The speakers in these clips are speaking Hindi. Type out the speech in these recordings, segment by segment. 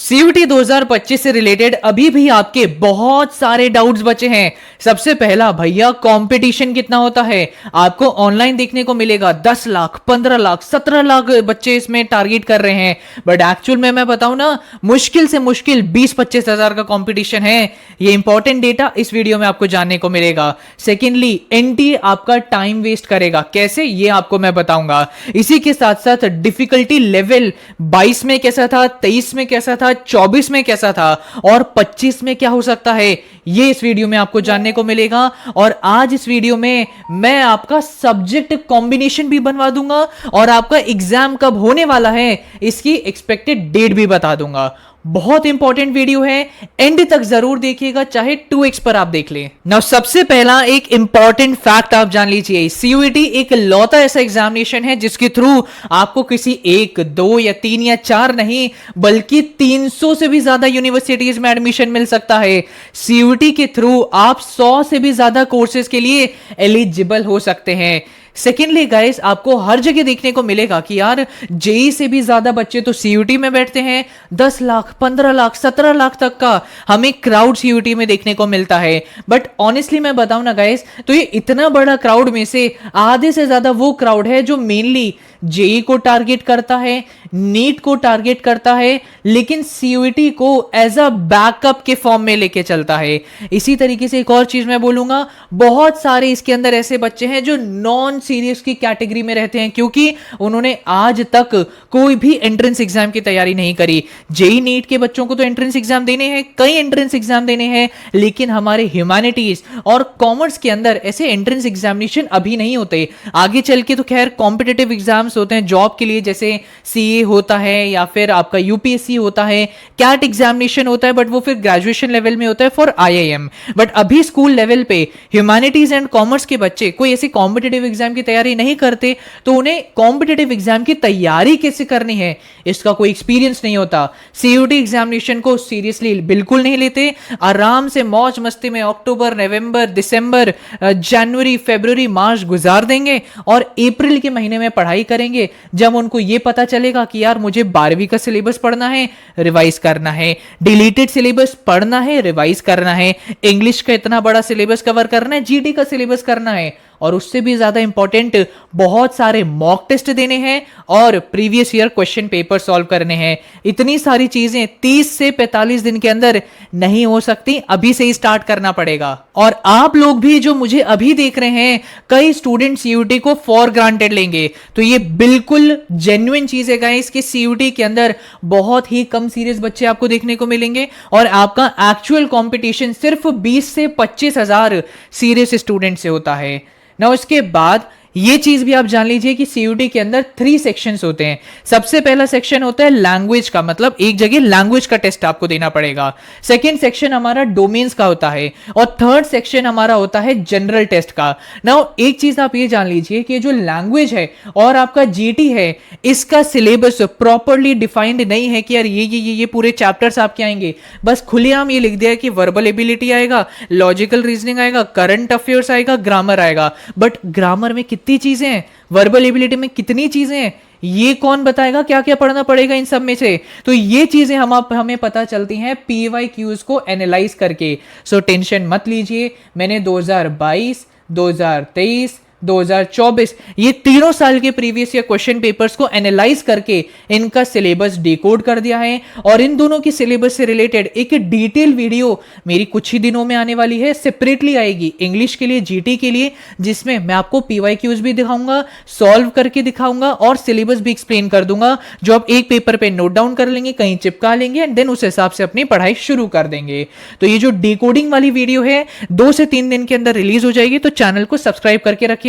सीयूटी 2025 से रिलेटेड अभी भी आपके बहुत सारे डाउट्स बचे हैं। सबसे पहला, भैया कंपटीशन कितना होता है? आपको ऑनलाइन देखने को मिलेगा 10 लाख, 15 लाख, 17 लाख बच्चे इसमें टारगेट कर रहे हैं, बट एक्चुअल में मैं बताऊं ना, मुश्किल से मुश्किल 20-25 हजार का कंपटीशन है। ये इंपॉर्टेंट डेटा इस वीडियो में आपको जानने को मिलेगा। सेकेंडली, एनटीए आपका टाइम वेस्ट करेगा, कैसे ये आपको मैं बताऊंगा। इसी के साथ साथ डिफिकल्टी लेवल 22 में कैसा था, 23 में कैसा था, 24 में कैसा था और 25 में क्या हो सकता है, ये इस वीडियो में आपको जानने को मिलेगा। और आज इस वीडियो में मैं आपका सब्जेक्ट कॉम्बिनेशन भी बनवा दूंगा और आपका एग्जाम कब होने वाला है इसकी एक्सपेक्टेड डेट भी बता दूंगा। बहुत इंपॉर्टेंट वीडियो है, एंड तक जरूर देखिएगा, चाहे 2x पर आप देख लें। नाउ सबसे पहला एक इंपॉर्टेंट फैक्ट आप जान लीजिए, सीयूईटी एक लौता ऐसा एग्जामिनेशन है जिसके थ्रू आपको किसी 1, 2 या 3 या 4 नहीं बल्कि 300 से भी ज्यादा यूनिवर्सिटीज में एडमिशन मिल सकता है। सीयूईटी के थ्रू आप 100 से भी ज्यादा कोर्सेज के लिए एलिजिबल हो सकते हैं। सेकेंडली गाइस, आपको हर जगह देखने को मिलेगा कि यार जेई से भी ज्यादा बच्चे तो सीयूटी में बैठते हैं। 10 लाख, 15 लाख, 17 लाख तक का हमें क्राउड सीयूटी में देखने को मिलता है। बट ऑनेस्टली मैं बताऊं ना गाइस, तो ये इतना बड़ा क्राउड में से आधे से ज्यादा वो क्राउड है जो मेनली जेई को टारगेट करता है, नीट को टारगेट करता है, लेकिन सीयूईटी को एज अ बैकअप के फॉर्म में लेके चलता है। इसी तरीके से एक और चीज मैं बोलूंगा, बहुत सारे इसके अंदर ऐसे बच्चे हैं जो नॉन सीरियस की कैटेगरी में रहते हैं, क्योंकि उन्होंने आज तक कोई भी एंट्रेंस एग्जाम की तैयारी नहीं करी। जेई नीट के बच्चों को तो एंट्रेंस एग्जाम देने हैं, कई एंट्रेंस एग्जाम देने हैं, लेकिन हमारे ह्यूमैनिटीज और कॉमर्स के अंदर ऐसे एंट्रेंस एग्जामिनेशन अभी नहीं होते। आगे चल के तो खैर कॉम्पिटेटिव एग्जाम्स होते हैं जॉब के लिए, जैसे सीए होता है या फिर आपका यूपीएससी होता है, कैट एग्जामिनेशन होता है, बट वो फिर ग्रेजुएशन लेवल में होता है फॉर आईआईएम। बट अभी स्कूल लेवल पे ह्यूमैनिटीज एंड कॉमर्स के बच्चे कोई ऐसे कॉम्पिटेटिव एग्जाम की तैयारी नहीं करते, तो उन्हें कॉम्पिटेटिव एग्जाम की तैयारी कैसे करनी है इसका कोई एक्सपीरियंस नहीं होता। सीयूटी एग्जामिनेशन को सीरियसली बिल्कुल नहीं लेते, आराम से मौज मस्ती में अक्टूबर, नवंबर, दिसंबर, जनवरी, फरवरी, मार्च गुजार देंगे और अप्रैल के महीने में पढ़ाई करेंगे, जब उनको यह पता चलेगा कि यार मुझे 12वीं का सिलेबस पढ़ना है, रिवाइज करना है, डिलीटेड सिलेबस पढ़ना है, रिवाइज करना है, इंग्लिश का इतना बड़ा सिलेबस कवर करना है, जीडी का सिलेबस करना है, और उससे भी ज्यादा इंपॉर्टेंट बहुत सारे मॉक टेस्ट देने हैं और previous year question paper solve करने हैं। इतनी सारी चीजें 30 से 45 दिन के अंदर नहीं हो सकती, अभी से ही स्टार्ट करना पड़ेगा। और आप लोग भी जो मुझे अभी देख रहे हैं, कई स्टूडेंट सीयूटी को फॉर ग्रांटेड लेंगे, तो ये बिल्कुल जेन्युइन चीज है गाइस कि सीयूटी के अंदर बहुत ही कम सीरियस बच्चे आपको देखने को मिलेंगे और आपका एक्चुअल कंपटीशन सिर्फ 20 से 25 हजार सीरियस स्टूडेंट से होता है ना। उसके बाद ये चीज भी आप जान लीजिए कि सीयूटी के अंदर 3 सेक्शंस होते हैं। सबसे पहला सेक्शन होता है लैंग्वेज का, मतलब एक जगह लैंग्वेज का टेस्ट आपको देना पड़ेगा। सेकंड सेक्शन हमारा डोमेन्स का होता है और थर्ड सेक्शन हमारा होता है जनरल टेस्ट का। नाउ एक चीज आप ये जान लीजिए कि जो लैंग्वेज है और आपका जीटी है, इसका सिलेबस प्रॉपरली डिफाइंड नहीं है कि यार ये पूरे चैप्टर्स आपके आएंगे। बस खुलेआम ये लिख दिया है कि वर्बल एबिलिटी आएगा, लॉजिकल रीजनिंग आएगा, करंट अफेयर्स आएगा, ग्रामर आएगा। बट ग्रामर में कितनी चीजें हैं, वर्बल एबिलिटी में कितनी चीजें हैं, ये कौन बताएगा? क्या क्या पढ़ना पड़ेगा इन सब में से? तो ये चीजें हमें पता चलती हैं पीवाईक्यूज को एनालाइज करके। सो टेंशन मत लीजिए, मैंने 2022, 2023, 2024 ये तीनों साल के प्रीवियस ईयर क्वेश्चन पेपर्स को एनालाइज करके इनका सिलेबस डिकोड कर दिया है और इन दोनों की सिलेबस से रिलेटेड एक डिटेल वीडियो मेरी कुछ ही दिनों में आने वाली है, सेपरेटली आएगी इंग्लिश के लिए, जीटी के लिए, जिसमें मैं आपको पीवाईक्यूज भी दिखाऊंगा, सॉल्व करके दिखाऊंगा और सिलेबस भी एक्सप्लेन कर दूंगा, जो आप एक पेपर पे नोट डाउन कर लेंगे, कहीं चिपका लेंगे एंड देन उस हिसाब से अपनी पढ़ाई शुरू कर देंगे। तो ये जो डिकोडिंग वाली वीडियो है 2 से 3 दिन के अंदर रिलीज हो जाएगी, तो चैनल को सब्सक्राइब करके रखिएगा,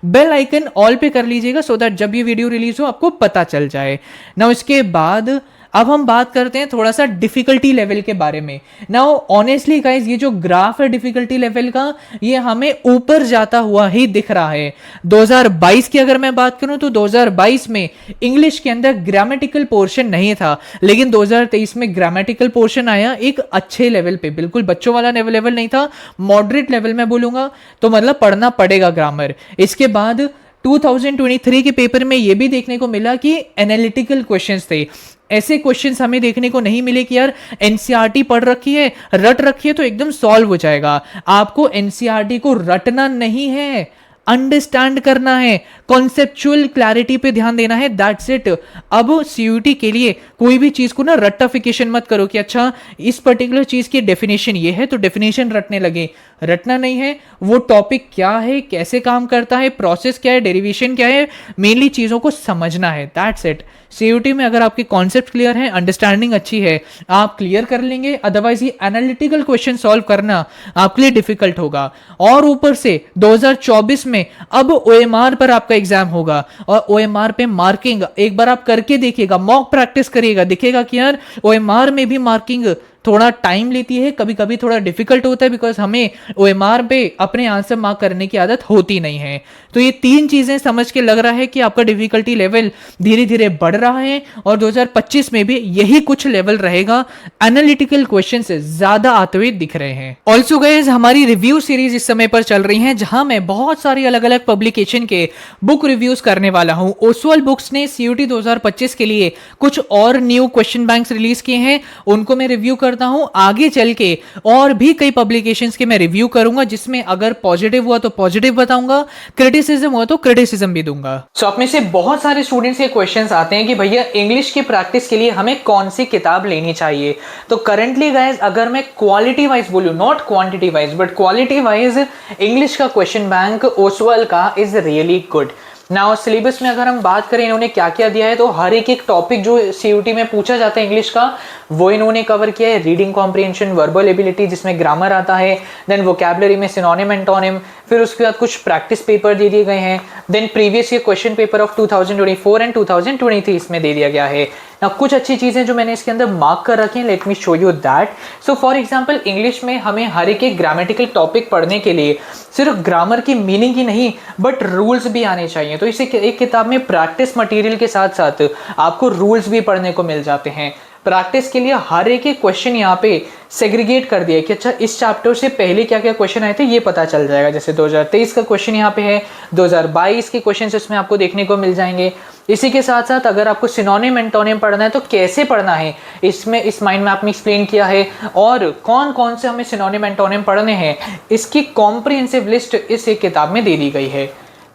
बेल आइकन ऑल पे कर लीजिएगा सो दैट जब ये वीडियो रिलीज हो आपको पता चल जाए ना। उसके बाद अब हम बात करते हैं थोड़ा सा डिफिकल्टी लेवल के बारे में। नाउ ऑनेस्टली गाइस, ये जो ग्राफ है डिफिकल्टी लेवल का, ये हमें ऊपर जाता हुआ ही दिख रहा है। 2022 की अगर मैं बात करूं तो 2022 में इंग्लिश के अंदर ग्रामेटिकल पोर्शन नहीं था, लेकिन 2023 में ग्रामेटिकल पोर्शन आया एक अच्छे लेवल पे, बिल्कुल बच्चों वाला लेवल नहीं था, मॉडरेट लेवल में बोलूंगा, तो मतलब पढ़ना पड़ेगा ग्रामर। इसके बाद 2023 के पेपर में यह भी देखने को मिला कि एनालिटिकल क्वेश्चंस थे, ऐसे क्वेश्चंस हमें देखने को नहीं मिले कि यार एनसीईआरटी पढ़ रखी है, रट रखी है तो एकदम सॉल्व हो जाएगा। आपको एनसीईआरटी को रटना नहीं है, अंडरस्टैंड करना है, कॉन्सेप्चुअल क्लैरिटी पे ध्यान देना है, दैट्स इट। अब सीयूटी के लिए कोई भी चीज को ना रट्टाफिकेशन मत करो कि अच्छा इस पर्टिकुलर चीज की डेफिनेशन ये है तो डेफिनेशन रटने लगे। रटना नहीं है, वो टॉपिक क्या है, कैसे काम करता है, प्रोसेस क्या है, डेरिवेशन क्या है, मेनली चीजों को समझना है, दैट्स इट। सीयूटी में अगर आपके कॉन्सेप्ट क्लियर है, अंडरस्टैंडिंग अच्छी है, आप क्लियर कर लेंगे। अदरवाइज ये एनालिटिकल क्वेश्चन सॉल्व करना आपके लिए डिफिकल्ट होगा। और ऊपर से 2024 में अब ओएमआर पर आपका एग्जाम होगा और ओएमआर पे मार्किंग एक बार आप करके देखिएगा, मॉक प्रैक्टिस करिएगा, दिखेगा कि यार ओएमआर में भी मार्किंग थोड़ा टाइम लेती है, कभी कभी थोड़ा डिफिकल्ट होता है, बिकॉज हमें ओएमआर पे अपने आंसर मार्क करने की आदत होती नहीं है। तो ये तीन चीजें समझ के लग रहा है कि आपका डिफिकल्टी लेवल धीरे धीरे बढ़ रहा है और 2025 में भी यही कुछ लेवल रहेगा। एनालिटिकल क्वेश्चन से ज्यादा आते हुए दिख रहे हैं। ऑल्सो गाइस, हमारी रिव्यू सीरीज इस समय पर चल रही है जहां मैं बहुत सारी अलग अलग पब्लिकेशन के बुक रिव्यूज करने वाला हूं। ओसवाल बुक्स ने सीयूटी 2025 के लिए कुछ और न्यू क्वेश्चन बैंक्स रिलीज किए हैं, उनको मैं रिव्यू करता हूं। आगे चल के और भी कई पब्लिकेशंस के मैं रिव्यू करूंगा, जिसमें अगर पॉजिटिव हुआ तो पॉजिटिव बताऊंगा, क्रिटिसिज्म हुआ तो क्रिटिसिज्म भी दूंगा। सो आप में से बहुत सारे स्टूडेंट्स के क्वेश्चंस आते हैं कि भैया इंग्लिश की प्रैक्टिस के लिए हमें कौन सी किताब लेनी चाहिए। तो करंटली गाइस, अगर मैं क्वालिटी वाइज बोलूं, not quantity wise but quality wise, English का क्वेश्चन बैंक ओसवाल का is really good. Now syllabus में अगर हम बात करें इन्होंने क्या क्या दिया है, तो हर एक टॉपिक जो सीयूटी में पूछा जाता है इंग्लिश का वो इन्होंने कवर किया है। रीडिंग कॉम्प्रिहेंशन, वर्बल एबिलिटी जिसमें ग्रामर आता है, देन वोकैबुलरी में सिनोनिम एंटोनिम, फिर उसके बाद कुछ प्रैक्टिस पेपर दे दिए गए हैं, then previous year question paper of 2024 and 2023 इसमें दे दिया गया है। ना कुछ अच्छी चीजें जो मैंने इसके अंदर मार्क कर रखी हैं, let me show you that. So for example, English में हमें हर एक ग्रामेटिकल टॉपिक पढ़ने के लिए सिर्फ ग्रामर की मीनिंग ही नहीं बट रूल्स भी आने चाहिए। तो इसे एक किताब में प्रैक्टिस मटेरियल के साथ साथ आपको रूल्स भी पढ़ने को मिल जाते हैं। प्रैक्टिस के लिए हर एक क्वेश्चन यहाँ पे सेग्रीगेट कर दिया कि अच्छा इस चैप्टर से पहले क्या क्या क्वेश्चन आए थे ये पता चल जाएगा। जैसे 2023 का क्वेश्चन यहाँ पे है, 2022 के क्वेश्चन इसमें आपको देखने को मिल जाएंगे। इसी के साथ साथ अगर आपको सिनोनिम एंटोनिम पढ़ना है तो कैसे पढ़ना है, इसमें इस माइंड मैप में एक्सप्लेन किया है, और कौन कौन से हमें सिनोनिम एंटोनिम पढ़ने हैं इसकी कॉम्प्रिहेंसिव लिस्ट इस एक किताब में दे दी गई है।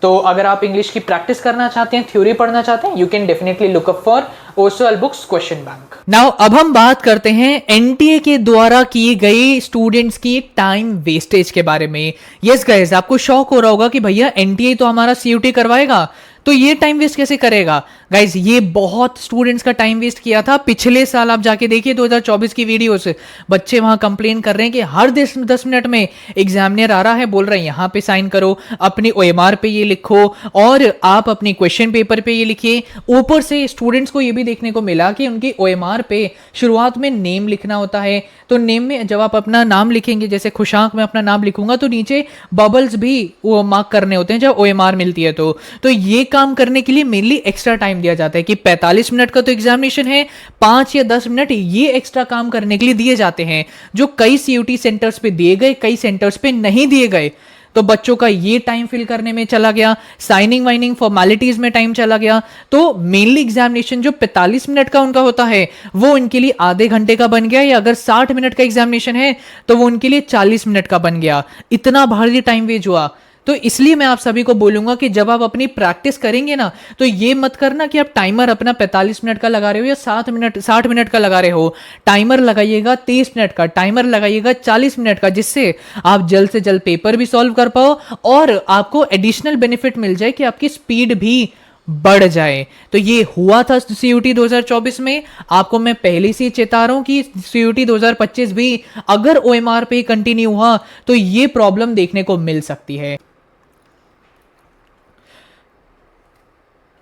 तो अगर आप इंग्लिश की प्रैक्टिस करना चाहते हैं, थ्योरी पढ़ना चाहते हैं, you can definitely look up for Oswal books question bank. Now अब हम बात करते हैं एनटीए के द्वारा की गई स्टूडेंट्स की टाइम वेस्टेज के बारे में। यस गाइस, आपको शौक हो रहा होगा कि भैया एनटीए तो हमारा सीयूटी करवाएगा तो ये टाइम वेस्ट कैसे करेगा। गाइज, ये बहुत स्टूडेंट्स का टाइम वेस्ट किया था। पिछले साल आप जाके देखिए 2024 की वीडियोस, बच्चे वहां कंप्लेन कर रहे हैं कि हर 10 मिनट में एग्जामिनर आ रहा है, बोल रहे हैं यहाँ पे साइन करो, अपने ओएमआर पे ये लिखो और आप अपने क्वेश्चन पेपर पे ये लिखिए। ऊपर से स्टूडेंट्स को ये भी देखने को मिला कि उनके ओएमआर पे शुरुआत में नेम लिखना होता है, तो नेम में जब आप अपना नाम लिखेंगे, जैसे खुशांक में अपना नाम लिखूंगा तो नीचे बबल्स भी वो मार्क करने होते हैं जब ओएमआर मिलती है। तो ये काम करने के लिए मेनली एक्स्ट्रा टाइम दिया जाता है कि 45 मिनट का तो एग्जामिनेशन है, 5 या 10 मिनट ये एक्स्ट्रा काम करने के लिए दिए जाते हैं, जो कई सीयूटी सेंटर्स पे दिए गए, कई सेंटर्स पे नहीं दिए गए। तो बच्चों का ये टाइम फिल करने में चला गया, साइनिंग वाइनिंग फॉर्मेलिटीज में टाइम चला गया। तो मेनली एग्जामिनेशन जो 45 मिनट का उनका होता है वो उनके लिए आधे घंटे का बन गया, या अगर 60 मिनट का एग्जामिनेशन है तो वो उनके लिए 40 मिनट का बन गया। इतना भारी टाइम वेस्ट हुआ। तो इसलिए मैं आप सभी को बोलूंगा कि जब आप अपनी प्रैक्टिस करेंगे ना, तो ये मत करना कि आप टाइमर अपना 45 मिनट का लगा रहे हो या 60 मिनट का लगा रहे हो। टाइमर लगाइएगा 30 मिनट का, टाइमर लगाइएगा 40 मिनट का, जिससे आप जल्द से जल्द पेपर भी सॉल्व कर पाओ और आपको एडिशनल बेनिफिट मिल जाए कि आपकी स्पीड भी बढ़ जाए। तो ये हुआ था सीयूटी 2024 में। आपको मैं पहले से चेता रहा हूं कि सीयूटी 2025 भी अगर ओएमआर पे कंटिन्यू हुआ तो ये प्रॉब्लम देखने को मिल सकती है।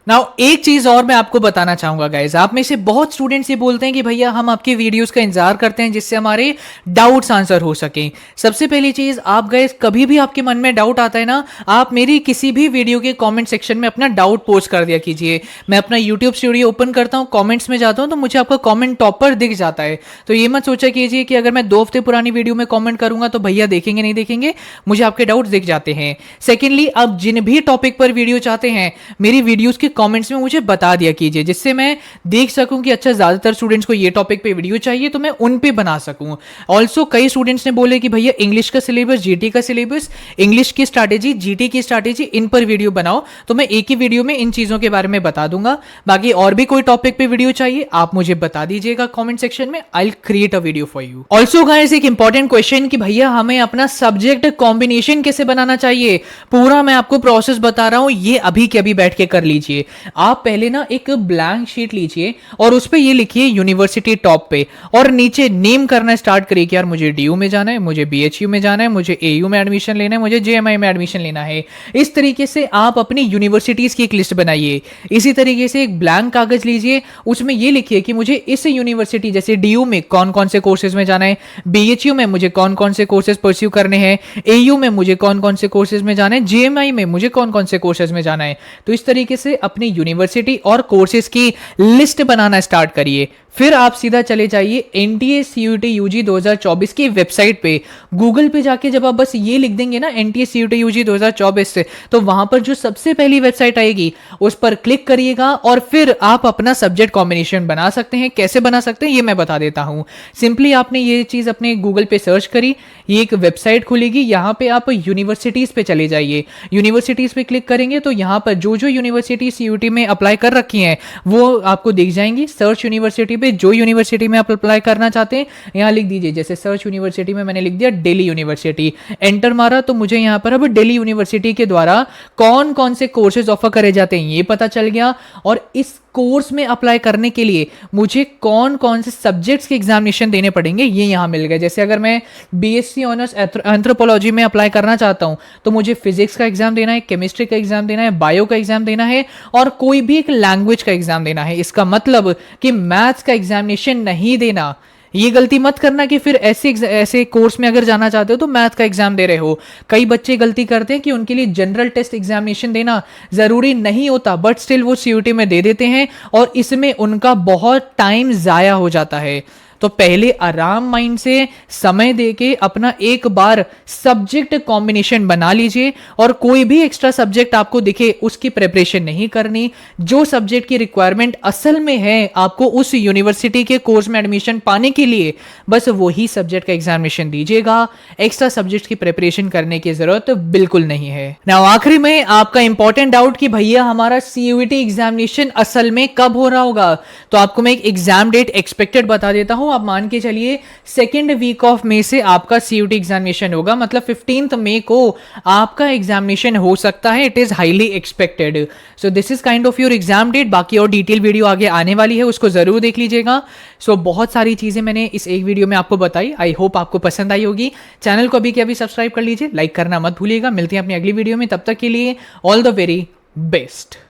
नाउ एक चीज और मैं आपको बताना चाहूंगा गाइज, आप में से बहुत स्टूडेंट्स ये बोलते हैं कि भैया हम आपके वीडियोस का इंतजार करते हैं जिससे हमारे डाउट्स आंसर हो सके। सबसे पहली चीज, आप गाइज कभी भी आपके मन में डाउट आता है ना, आप मेरी किसी भी वीडियो के कमेंट सेक्शन में अपना डाउट पोस्ट कर दिया कीजिए। मैं अपना यूट्यूब स्टूडियो ओपन करता हूँ, कॉमेंट्स में जाता हूँ तो मुझे आपका कॉमेंट टॉप पर दिख जाता है। तो ये मत सोचा कीजिए कि अगर मैं 2 हफ्ते पुरानी वीडियो में कॉमेंट करूंगा तो भैया देखेंगे नहीं देखेंगे, मुझे आपके डाउट्स दिख जाते हैं। सेकेंडली, आप जिन भी टॉपिक पर वीडियो चाहते हैं, मेरी वीडियोज के कमेंट्स में मुझे बता दिया कीजिए, जिससे मैं देख सकूं कि अच्छा ज़्यादातर स्टूडेंट्स को ये टॉपिक पे वीडियो चाहिए तो मैं उन पे बना सकूं। ऑल्सो कई स्टूडेंट्स ने बोले कि भैया इंग्लिश का सिलेबस, जीटी का सिलेबस, इंग्लिश की स्ट्रैटेजी, जीटी की स्ट्रैटेजी, इन पर वीडियो बनाओ। तो मैं एक ही वीडियो में इन चीज़ों के बारे में बता दूंगा। बाकी और भी कोई टॉपिक पे वीडियो चाहिए आप मुझे बता दीजिएगा कॉमेंट सेक्शन में, I will create a video for you. Also guys एक इंपॉर्टेंट क्वेश्चन कि भैया हमें अपना सब्जेक्ट कॉम्बिनेशन कैसे बनाना चाहिए, पूरा मैं आपको प्रोसेस बता रहा हूं, ये अभी के अभी बैठ के कर लीजिए। आप पहले ना एक ब्लैंक शीट लीजिए और उस पे ये लिखिए यूनिवर्सिटी टॉप पे, और नीचे नेम करना स्टार्ट करिए कि यार मुझे डीयू में जाना है, मुझे बीएचयू में जाना है, मुझे एयू में एडमिशन लेना है, मुझे जेएमआई में एडमिशन लेना है। इस तरीके से आप अपनी यूनिवर्सिटीज की एक लिस्ट बनाइए। इसी तरीके से एक ब्लैंक कागज लीजिए, उसमें ये लिखिए कि मुझे इस यूनिवर्सिटी जैसे डीयू में कौन कौन से कोर्सेज में जाना है, बीएचयू में मुझे कौन कौन से कोर्सेज परस्यू करने हैं, एयू में मुझे कौन कौन से कोर्सेज में जाना है, जेएमआई में मुझे कौन कौन से कोर्सेज में जाना है। तो इस तरीके से अपनी यूनिवर्सिटी और कोर्सेज की लिस्ट बनाना स्टार्ट करिए। फिर आप सीधा चले जाइए एनटीए सीयूटी यूजी 2024 की वेबसाइट पे। गूगल पे जाके जब आप बस ये लिख देंगे ना एनटीए सीयूटी यूजी 2024 से, तो वहां पर जो सबसे पहली वेबसाइट आएगी उस पर क्लिक करिएगा और फिर आप अपना सब्जेक्ट कॉम्बिनेशन बना सकते हैं। कैसे बना सकते हैं ये मैं बता देता हूं। सिंपली आपने ये चीज अपने गूगल पे सर्च करी, ये एक वेबसाइट खुलेगी, यहाँ पे आप यूनिवर्सिटीज पे चले जाइए। यूनिवर्सिटीज पे क्लिक करेंगे तो यहाँ पर जो जो यूनिवर्सिटी सीयूटी में अप्लाई कर रखी हैं वो आपको दिख जाएंगी। सर्च यूनिवर्सिटी पे जो यूनिवर्सिटी में आप अप्लाई करना चाहते हैं यहाँ लिख दीजिए। जैसे सर्च यूनिवर्सिटी में मैंने लिख दिया दिल्ली यूनिवर्सिटी, एंटर मारा तो मुझे यहाँ पर अब दिल्ली यूनिवर्सिटी के द्वारा कौन कौन से कोर्सेज ऑफर करे जाते हैं ये पता चल गया, और इस कोर्स में अप्लाई करने के लिए मुझे कौन कौन से सब्जेक्ट्स के एग्जामिनेशन देने पड़ेंगे ये यहाँ मिल गए। जैसे अगर मैं बीएससी ऑनर्स एंथ्रोपोलॉजी में अप्लाई करना चाहता हूँ तो मुझे फिजिक्स का एग्जाम देना है, केमिस्ट्री का एग्जाम देना है, बायो का एग्जाम देना है और कोई भी एक लैंग्वेज का एग्जाम देना है। इसका मतलब कि मैथ्स का एग्जामिनेशन नहीं देना। ये गलती मत करना कि फिर ऐसे कोर्स में अगर जाना चाहते हो तो मैथ का एग्जाम दे रहे हो। कई बच्चे गलती करते हैं कि उनके लिए जनरल टेस्ट एग्जामिनेशन देना जरूरी नहीं होता, बट स्टिल वो सीयूटी में दे देते हैं और इसमें उनका बहुत टाइम जाया हो जाता है। तो पहले आराम माइंड से समय देके अपना एक बार सब्जेक्ट कॉम्बिनेशन बना लीजिए और कोई भी एक्स्ट्रा सब्जेक्ट आपको दिखे उसकी प्रिपरेशन नहीं करनी। जो सब्जेक्ट की रिक्वायरमेंट असल में है आपको उस यूनिवर्सिटी के कोर्स में एडमिशन पाने के लिए, बस वही सब्जेक्ट का एग्जामिनेशन दीजिएगा। एक्स्ट्रा सब्जेक्ट की प्रिपरेशन करने की जरूरत बिल्कुल नहीं है। नाउ आखिरी में आपका इंपॉर्टेंट डाउट कि भैया हमारा सीयूटी एग्जामिनेशन असल में कब हो रहा होगा, तो आपको मैं एक एग्जाम डेट एक्सपेक्टेड बता देता हूं। आप मान के चलिए सेकेंड वीक ऑफ मई से आपका सीयूटी एग्जामिनेशन होगा, मतलब 15 मई को आपका एग्जामिनेशन हो सकता है। It is highly expected. So this is kind of your exam date. बाकी और डिटेल वीडियो आगे आने वाली है, उसको जरूर देख लीजिएगा। सो बहुत सारी चीजें मैंने इस एक वीडियो में आपको बताई, आई होप आपको पसंद आई होगी। चैनल को अभी के अभी सब्सक्राइब कर लीजिए, लाइक करना मत भूलिएगा। मिलते हैं अपनी अगली वीडियो में, तब तक के लिए ऑल द वेरी बेस्ट।